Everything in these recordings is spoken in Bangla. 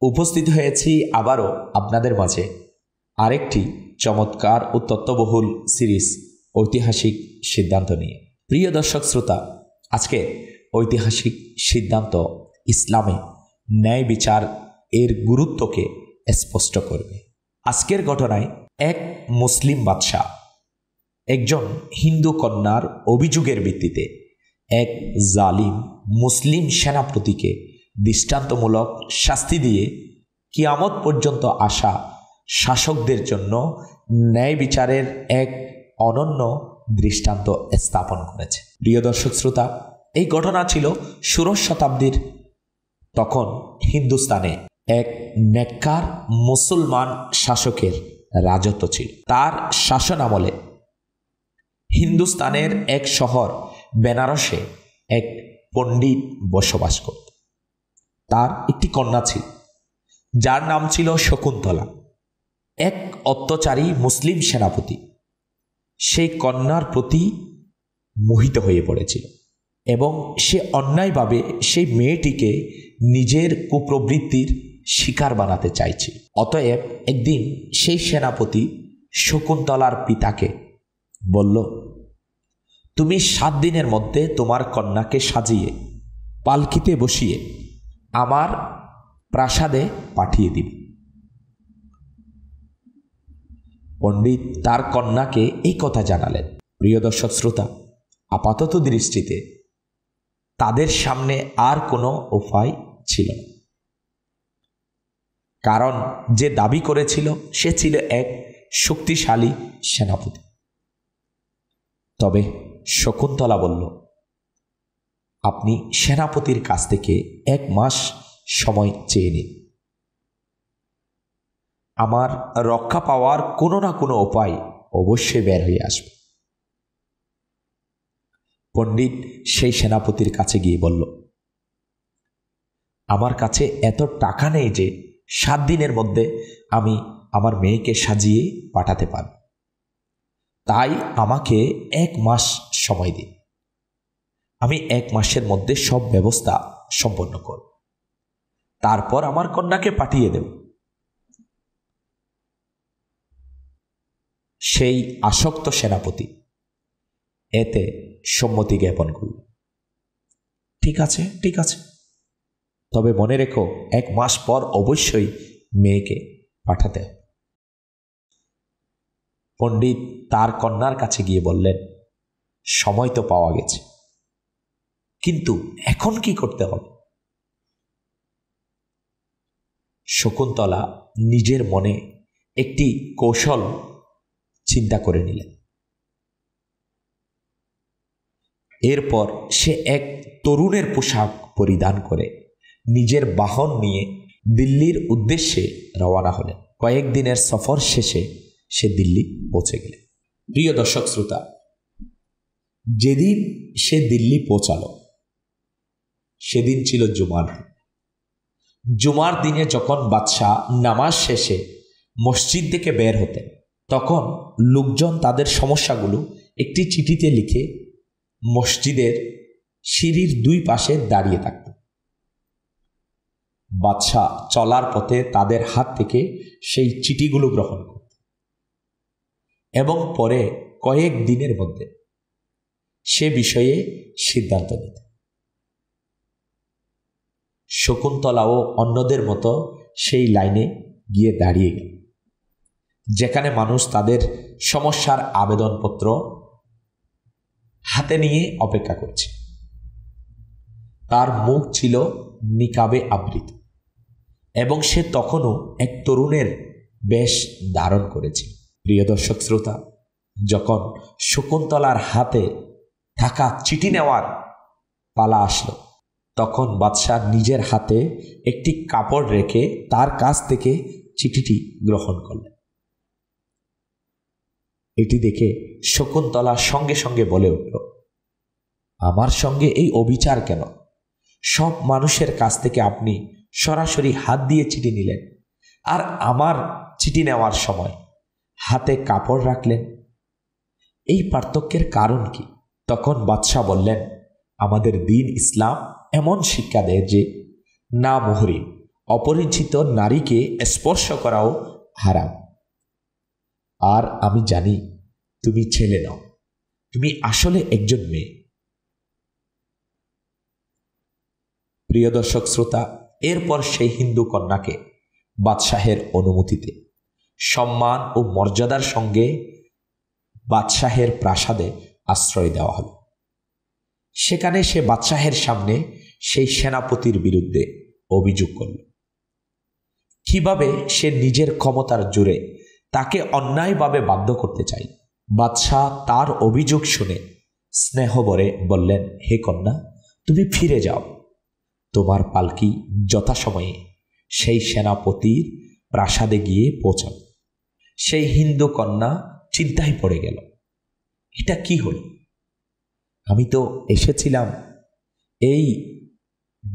উপস্থিত হয়েছি আবারও আপনাদের মাঝে আরেকটি চমৎকার ও তত্ত্ববহুল সিরিজ ঐতিহাসিক সিদ্ধান্ত নিয়ে। প্রিয় দর্শক শ্রোতা, আজকে ঐতিহাসিক সিদ্ধান্ত ইসলামে ন্যায় বিচার এর গুরুত্বকে স্পষ্ট করবে। আজকের ঘটনায় এক মুসলিম বাদশাহ একজন হিন্দু কন্যার অভিযোগের ভিত্তিতে এক জালিম মুসলিম সেনাপতিকে দৃষ্টান্তমূলক শাস্তি দিয়ে কিয়ামত পর্যন্ত আসা শাসকদের জন্য ন্যায় বিচারের এক অনন্য দৃষ্টান্ত স্থাপন করেছে। প্রিয় দর্শক শ্রোতা, এই ঘটনা ছিল ষোড়শ শতাব্দীর। তখন হিন্দুস্তানে এক নেককার মুসলমান শাসকের রাজত্ব ছিল। তার শাসন আমলে হিন্দুস্তানের এক শহর বেনারসে এক পণ্ডিত বসবাস করত। তার একটি কন্যা ছিল যার নাম ছিল শকুন্তলা। এক অত্যাচারী মুসলিম সেনাপতি সেই কন্যার প্রতি মোহিত হয়ে পড়েছিল এবং সে অন্যায়ভাবে সেই মেয়েটিকে নিজের কুপ্রবৃত্তির শিকার বানাতে চাইছিল। অতএব একদিন সেই সেনাপতি শকুন্তলার পিতাকে বলল, তুমি 7 দিনের মধ্যে তোমার কন্যাকে সাজিয়ে পালকিতে বসিয়ে আমার প্রাসাদে পাঠিয়ে দিবে। পণ্ডিত তার কন্যাকে এই কথা জানালেন। প্রিয় দর্শক শ্রোতা, আপাতত দৃষ্টিতে তাদের সামনে আর কোনো উপায় ছিল না, কারণ যে দাবি করেছিল সে ছিল এক শক্তিশালী সেনাপতি। তবে শকুন্তলা বলল, আপনি সেনাপতির কাছ থেকে 1 মাস সময় চেয়ে নিন, আমার রক্ষা পাওয়ার কোনো না কোনো উপায় অবশ্যই বের হয়ে আসবে। পণ্ডিত সেই সেনাপতির কাছে গিয়ে বলল, আমার কাছে এত টাকা নেই যে 7 দিনের মধ্যে আমি আমার মেয়েকে সাজিয়ে পাঠাতে পারব, তাই আমাকে 1 মাস সময় দিন। আমি 1 মাসের মধ্যে সব ব্যবস্থা সম্পন্ন করব, তারপর আমার কন্যাকে পাঠিয়ে দেব। সেই আসক্ত সেনাপতি এতে সম্মতি জ্ঞাপন করল। ঠিক আছে, ঠিক আছে, তবে মনে রেখো 1 মাস পর অবশ্যই মেয়েকে পাঠাতে হবে। পণ্ডিত তার কন্যার কাছে গিয়ে বললেন, সময় তো পাওয়া গেছে, কিন্তু এখন কি করতে হবে? শকুন্তলা নিজের মনে একটি কৌশল চিন্তা করে নিলেন। এরপর সে এক তরুণের পোশাক পরিধান করে নিজের বাহন নিয়ে দিল্লির উদ্দেশ্যে রওনা হলেন। কয়েকদিনের সফর শেষে সে দিল্লি পৌঁছে গেলেন। প্রিয় দর্শক শ্রোতা, যেদিন সে দিল্লি পৌঁছালো সেদিন ছিল জুমার দিন। জুমার দিনে যখন বাদশাহ নামাজ শেষে মসজিদ থেকে বের হতেন, তখন লোকজন তাদের সমস্যাগুলো একটি চিঠিতে লিখে মসজিদের সিঁড়ির 2 পাশে দাঁড়িয়ে থাকত। বাদশাহ চলার পথে তাদের হাত থেকে সেই চিঠিগুলো গ্রহণ করত এবং পরে কয়েক দিনের মধ্যে সে বিষয়ে সিদ্ধান্ত নিত। শকুন্তলাও অন্যদের মতো সেই লাইনে গিয়ে দাঁড়িয়ে গেল, যেখানে মানুষ তাদের সমস্যার আবেদনপত্র হাতে নিয়ে অপেক্ষা করছে। তার মুখ ছিল নিকাবে আবৃত এবং সে তখনও এক তরুণের বেশ ধারণ করেছিল। প্রিয় দর্শক শ্রোতা, যখন শকুন্তলার হাতে থাকা চিঠি নেওয়ার পালা আসলো, তখন বাদশাহ নিজের হাতে একটি কাপড় রেখে তার কাছ থেকে চিঠিটি গ্রহণ করলেন। এটি দেখে শকুন্তলা সঙ্গে সঙ্গে বলে উঠল, আমার সঙ্গে এই অবিচার কেন? সব মানুষের কাছ থেকে আপনি সরাসরি হাত দিয়ে চিঠি নিলেন, আর আমার চিঠি নেওয়ার সময় হাতে কাপড় রাখলেন। এই পার্থক্যের কারণ কি? তখন বাদশাহ বললেন, আমাদের দ্বীন ইসলাম এমন শিক্ষা দেয় যে না মোহরিম অপরিচিত নারীকে স্পর্শ করাও হারাম। আর আমি জানি তুমি ছেলে নও, তুমি আসলে একজন মেয়ে। প্রিয় দর্শক শ্রোতা, এরপর সেই হিন্দু কন্যাকে বাদশাহের অনুমতিতে সম্মান ও মর্যাদার সঙ্গে বাদশাহের প্রাসাদে আশ্রয় দেওয়া হল। সেখানে সে বাদশাহের সামনে সেই সেনাপতির বিরুদ্ধে অভিযোগ করল। কিভাবে সে নিজের ক্ষমতার জোরে তাকে অন্যায়ভাবে বাধ্য করতে চায়। বাদশাহ তার অভিযোগ শুনে স্নেহভরে বললেন, হে কন্যা, তুমি ফিরে যাও। তোমার পালকি যথাসময়ে সেই সেনাপতির প্রাসাদে গিয়ে পৌঁছাও। সেই হিন্দু কন্যা চিন্তায় পড়ে গেল, এটা কি হল? আমি তো এসেছিলাম এই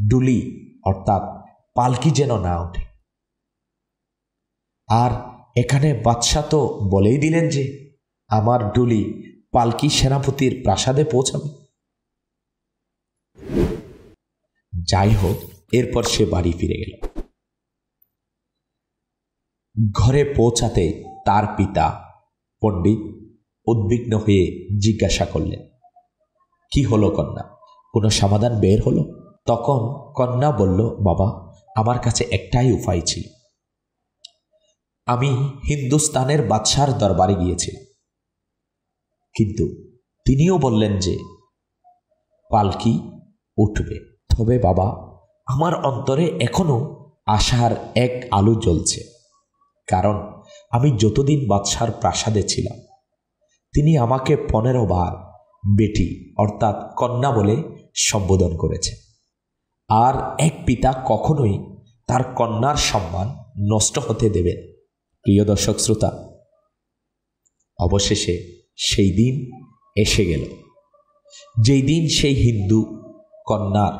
ডুলি অর্থাৎ পালকি যেন না ওঠে, আর এখানে বাদশাহ তো বলেই দিলেন যে আমার ডুলি পালকি সেনাপতির প্রাসাদে পৌঁছাবে। যাই হোক, এরপর সে বাড়ি ফিরে গেল। ঘরে পৌঁছাতে তার পিতা পণ্ডিত উদ্বিগ্ন হয়ে জিজ্ঞাসা করলেন, কি হলো কন্যা, কোনো সমাধান বের হলো? তখন কন্যা বলল, বাবা, আমার কাছে একটাই উপায় ছিল। আমি হিন্দুস্তানের বাদশার দরবারে গিয়েছিলাম, কিন্তু তিনিও বললেন যে পালকি উঠবে। তবে বাবা, আমার অন্তরে এখনো আশার এক আলো জ্বলছে, কারণ আমি যতদিন বাদশার প্রাসাদে ছিলাম তিনি আমাকে 15 বার বেটি অর্থাৎ কন্যা বলে সম্বোধন করেছে। আর এক পিতা কখনোই তার কন্যার সম্মান নষ্ট হতে দেবে না। প্রিয় দর্শক শ্রোতা, অবশেষে সেই দিন এসে গেল, যেই দিন সেই হিন্দু কন্যার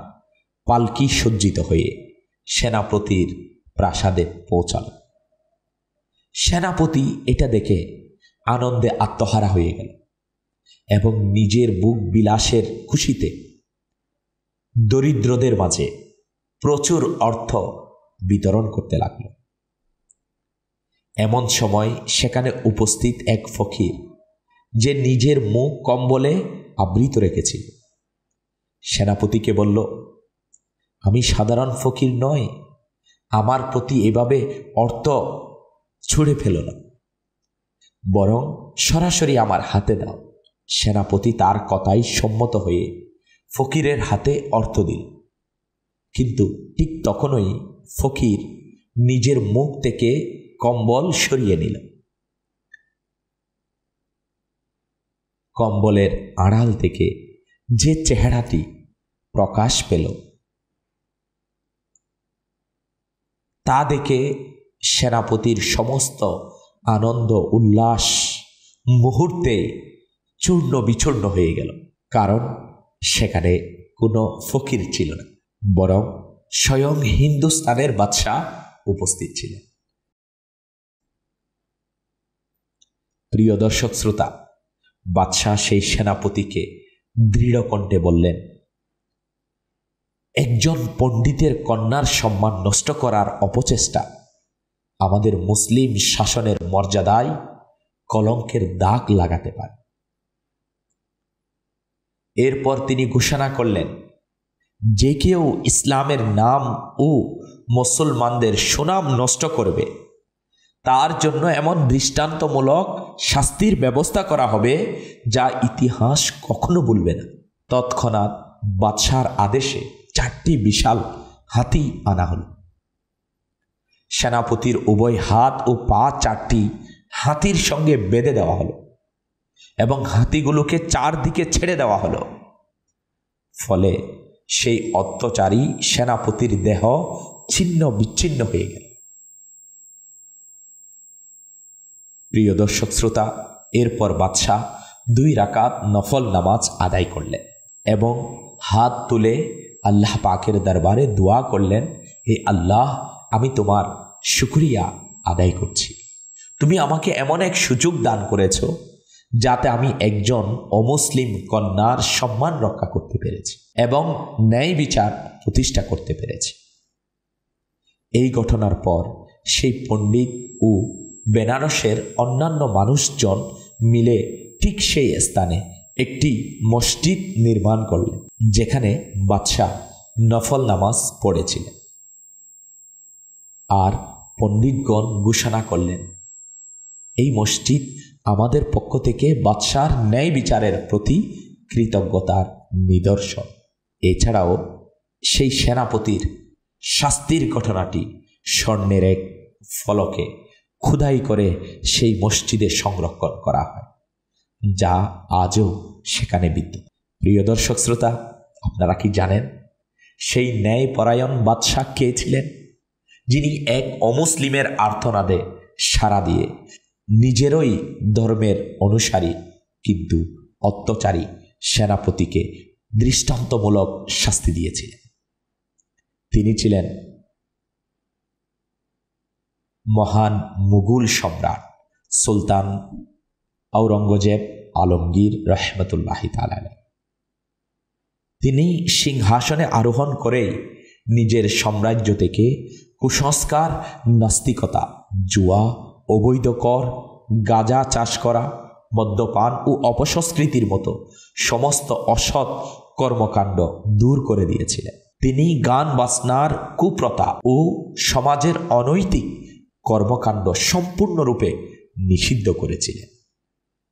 পালকি সজ্জিত হয়ে সেনাপতির প্রাসাদে পৌঁছাল। সেনাপতি এটা দেখে আনন্দে আত্মহারা হয়ে গেল এবং নিজের বুক বিলাসের খুশিতে দরিদ্রদের মাঝে প্রচুর অর্থ বিতরণ করতে লাগল। এমন সময় সেখানে উপস্থিত এক ফকির, যে নিজের মুখ কম্বলে আবৃত রেখেছিল, সেনাপতিকে বলল, আমি সাধারণ ফকির নয়, আমার প্রতি এভাবে অর্থ ছুঁড়ে ফেলো না, বরং সরাসরি আমার হাতে দাও। সেনাপতি তার কথায় সম্মত হয়ে ফকিরের হাতে অর্থ দিল, কিন্তু ঠিক তখনই ফকির নিজের মুখ থেকে কম্বল সরিয়ে নিল। কম্বলের আড়াল থেকে যে চেহারাটি প্রকাশ পেল তা দেখে সেনাপতির সমস্ত আনন্দ উল্লাস মুহূর্তে চূর্ণ বিচূর্ণ হয়ে গেল, কারণ সেখানে কোনো ফকির ছিল না, বরং স্বয়ং হিন্দুস্তানের বাদশাহ উপস্থিত ছিলেন। প্রিয় দর্শক শ্রোতা, বাদশাহ সেই সেনাপতিকে দৃঢ় কণ্ঠে বললেন, একজন পণ্ডিতের কন্যার সম্মান নষ্ট করার অপচেষ্টা আমাদের মুসলিম শাসনের মর্যাদায় কলঙ্কের দাগ লাগাতে পারে। এরপর তিনি ঘোষণা করলেন, যে কেউ ইসলামের নাম ও মুসলমানদের সুনাম নষ্ট করবে তার জন্য এমন দৃষ্টান্তমূলক শাস্তির ব্যবস্থা করা হবে যা ইতিহাস কখনো ভুলবে না। তৎক্ষণাৎ বাদশার আদেশে 4টি বিশাল হাতি আনা হল। সেনাপতির উভয় হাত ও পা 4টি হাতির সঙ্গে বেঁধে দেওয়া হলো এবং হাতিগুলোকে চারদিকে ছেড়ে দেওয়া হলো। ফলে সেই অত্যাচারী সেনাপতির দেহ ছিন্ন বিচ্ছিন্ন হয়ে গেল। প্রিয় দর্শক শ্রোতা, এরপর বাদশাহ 2 রাকাত নফল নামাজ আদায় করলেন এবং হাত তুলে আল্লাহ পাকের দরবারে দোয়া করলেন, হে আল্লাহ, আমি তোমার শুকরিয়া আদায় করছি। তুমি আমাকে এমন এক সুযোগ দান করেছ যাতে আমি একজন অমুসলিম কন্যার সম্মান রক্ষা করতে পেরেছি এবং ন্যায় বিচার প্রতিষ্ঠা করতে পেরেছি। এই ঘটনার পর সেই পণ্ডিত ও বেনারসের অন্যান্য মানুষজন মিলে ঠিক সেই স্থানে একটি মসজিদ নির্মাণ করলেন, যেখানে বাদশাহ নফল নামাজ পড়েছিলেন। আর পণ্ডিতগণ ঘোষণা করলেন, এই মসজিদ আমাদের পক্ষ থেকে বাদশার ন্যায় বিচারের প্রতি কৃতজ্ঞতার নিদর্শন। এছাড়াও সেই সেনাপতির শাস্তির ঘটনাটি স্বর্ণের এক ফলকে খোদাই করে সেই মসজিদে সংরক্ষণ করা হয়, যা আজও সেখানে বিদ্যমান। প্রিয় দর্শক শ্রোতা, আপনারা কি জানেন সেই ন্যায়পরায়ণ বাদশাহ কে ছিলেন, যিনি এক অমুসলিমের আর্তনাদে সাড়া দিয়ে নিজেরই ধর্মের অনুসারী কিন্তু অত্যাচারী সেনাপতিকে দৃষ্টান্তমূলক শাস্তি দিয়েছিলেন? তিনি ছিলেন মহান মুঘল সম্রাট সুলতান আওরঙ্গজেব আলমগীর রহমতুল্লাহি তাআলা। তিনি সিংহাসনে আরোহণ করেই নিজের সাম্রাজ্য থেকে কুসংস্কার, নাস্তিকতা, জুয়া, অবৈধ কর, গাঁজা চাষ করা, মদ্যপান ও অপসংস্কৃতির মতো সমস্ত অসৎ কর্মকাণ্ড দূর করে দিয়েছিলেন। তিনি গান বাজনার কুপ্রথা ও সমাজের অনৈতিক কর্মকাণ্ড সম্পূর্ণরূপে নিষিদ্ধ করেছিলেন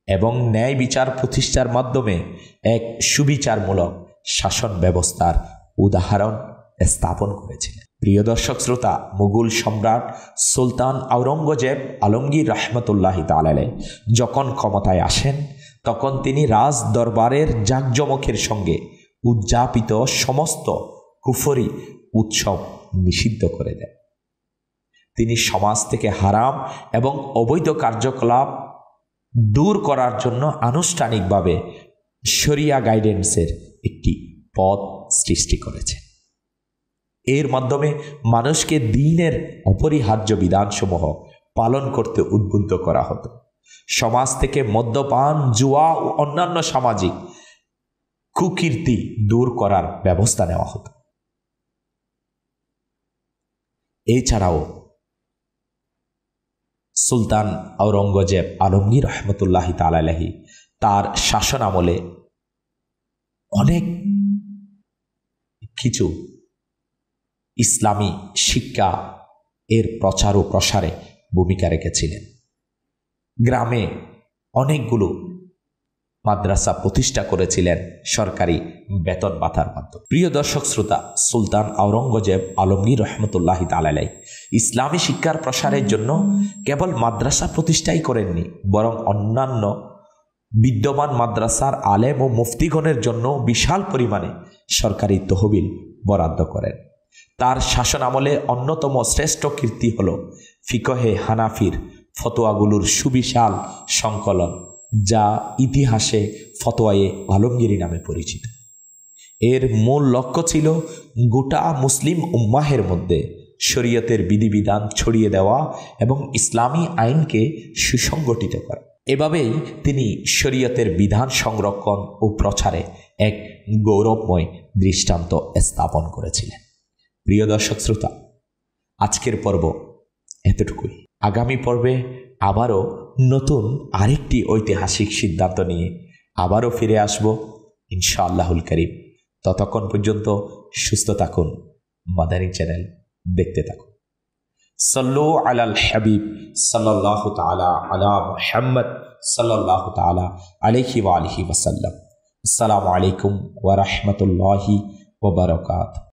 এবং ন্যায় বিচার প্রতিষ্ঠার মাধ্যমে এক সুবিচারমূলক শাসন ব্যবস্থার উদাহরণ স্থাপন করেছিলেন। প্রিয় দর্শক শ্রোতা, মুঘল সম্রাট সুলতান আওরঙ্গজেব আলমগীর রহমতুল্লাহি তাআলা যখন ক্ষমতায় আসেন, তখন তিনি রাজ দরবারের জাঁকজমকের সঙ্গে উদযাপিত সমস্ত কুফরি উৎসব নিষিদ্ধ করে দেন। তিনি সমাজ থেকে হারাম এবং অবৈধ কার্যকলাপ দূর করার জন্য আনুষ্ঠানিকভাবে শরিয়া গাইডেন্সের একটি পথ সৃষ্টি করেছেন। এর মাধ্যমে মানুষকে দ্বীনের অপরিহার্য বিধানসমূহ পালন করতে উদ্বুদ্ধ করা হতো। সমাজ থেকে মদ্যপান, জুয়া ও অন্যান্য সামাজিক কুকীর্তি দূর করার ব্যবস্থা নেওয়া হতো। এছাড়াও সুলতান আওরঙ্গজেব আলমগীর রহমতুল্লাহি তাআলা আলাইহি তার শাসন আমলে অনেক কিছু ইসলামী শিক্ষা এর প্রচার ও প্রসারে ভূমিকা রেখেছিলেন। গ্রামে অনেকগুলো মাদ্রাসা প্রতিষ্ঠা করেছিলেন সরকারি বেতন ভাতার মাধ্যমে। প্রিয় দর্শক শ্রোতা, সুলতান আওরঙ্গজেব আলমগীর রহমতুল্লাহি তাআলা আলাইহি ইসলামী শিক্ষার প্রসারের জন্য কেবল মাদ্রাসা প্রতিষ্ঠাই করেননি, বরং অন্যান্য বিদ্যমান মাদ্রাসার আলেম ও মুফতিগণের জন্য বিশাল পরিমাণে সরকারি তহবিল বরাদ্দ করেন। তার শাসন আমলে অন্যতম শ্রেষ্ঠ কীর্তি হল ফিকহে হানাফির ফতোয়াগুলোর সুবিশাল সংকলন, যা ইতিহাসে ফতোয়ায়ে আলমগীরি নামে পরিচিত। এর মূল লক্ষ্য ছিল গোটা মুসলিম উম্মাহের মধ্যে শরীয়তের বিধিবিধান ছড়িয়ে দেওয়া এবং ইসলামী আইনকে সুসংগঠিত করা। এভাবেই তিনি শরীয়তের বিধান সংরক্ষণ ও প্রচারে এক গৌরবময় দৃষ্টান্ত স্থাপন করেছিলেন। প্রিয় দর্শক শ্রোতা, আজকের পর্ব এতটুকুই। আগামী পর্বে আবারও নতুন আরেকটি ঐতিহাসিক সিদ্ধান্ত নিয়ে আবারও ফিরে আসব ইনশাআল্লাহুল কারীম। ততক্ষণ পর্যন্ত সুস্থ থাকুন, মাদানী চ্যানেল দেখতে থাকুন। সাল্লু আলাল হাবিব সাল্লাল্লাহু তাআলা আলা মুহাম্মদ সাল্লাল্লাহু তাআলা আলাইহি ওয়া আলিহি ওয়াসাল্লাম। আসসালামু আলাইকুম ওয়া রাহমাতুল্লাহি ওয়া বারাকাতুহু।